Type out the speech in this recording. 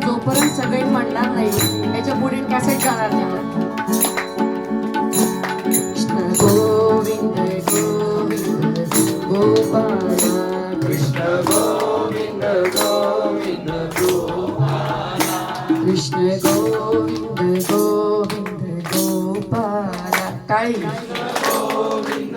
जोपर्यंत सगळे म्हणणार नाही याच्या पुढे कॅसेट जाणार नाही. कृष्ण गोविंद गोविंद गोपाला कृष्ण गोविंद गोविंद गोपाला कृष्ण गोविंद गोविंद गोपाला काळी गोविंद